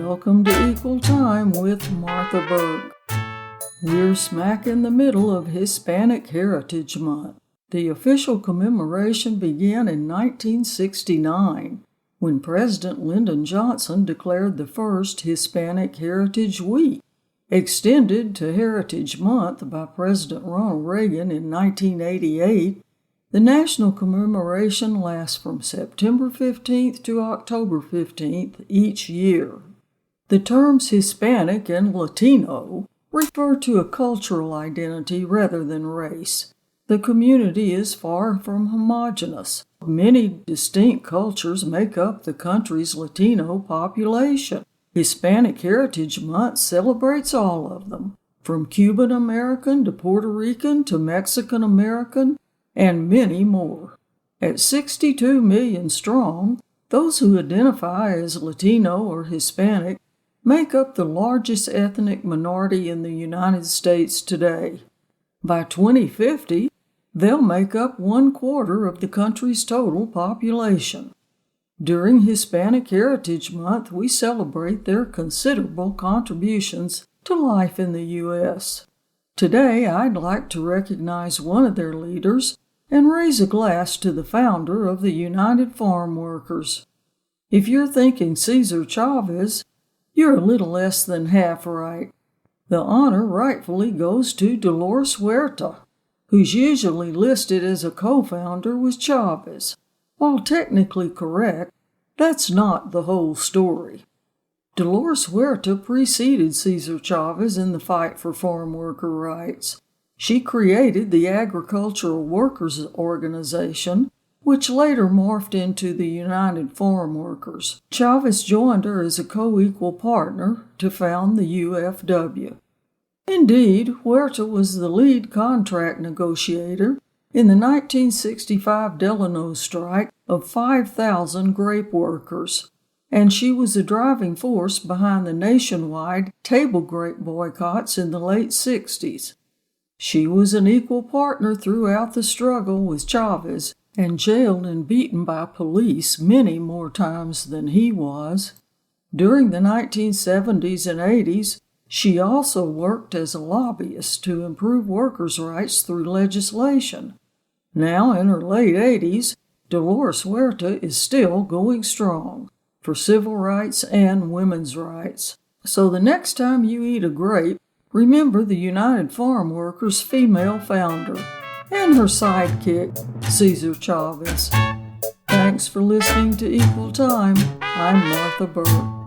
Welcome to Equal Time with Martha Burke. We're smack in the middle of Hispanic Heritage Month. The official commemoration began in 1969, when President Lyndon Johnson declared the first Hispanic Heritage Week. Extended to Heritage Month by President Ronald Reagan in 1988, the national commemoration lasts from September 15th to October 15th each year. The terms Hispanic and Latino refer to a cultural identity rather than race. The community is far from homogeneous. Many distinct cultures make up the country's Latino population. Hispanic Heritage Month celebrates all of them, from Cuban American to Puerto Rican to Mexican American, and many more. At 62 million strong, those who identify as Latino or Hispanic make up the largest ethnic minority in the United States today. By 2050, they'll make up 1/4 of the country's total population. During Hispanic Heritage Month, we celebrate their considerable contributions to life in the U.S. Today, I'd like to recognize one of their leaders and raise a glass to the founder of the United Farm Workers. If you're thinking Cesar Chavez, you're a little less than half right. The honor rightfully goes to Dolores Huerta, who's usually listed as a co-founder with Chavez. While technically correct, that's not the whole story. Dolores Huerta preceded Cesar Chavez in the fight for farm worker rights. She created the Agricultural Workers Organization, which later morphed into the United Farm Workers. Chavez joined her as a co-equal partner to found the UFW. Indeed, Huerta was the lead contract negotiator in the 1965 Delano strike of 5,000 grape workers, and she was a driving force behind the nationwide table grape boycotts in the late 60s. She was an equal partner throughout the struggle with Chavez and jailed and beaten by police many more times than he was. During the 1970s and 80s, she also worked as a lobbyist to improve workers' rights through legislation. Now, in her late 80s, Dolores Huerta is still going strong for civil rights and women's rights. So the next time you eat a grape, remember the United Farm Workers' female founder and her sidekick, Cesar Chavez. Thanks for listening to Equal Time. I'm Martha Burke.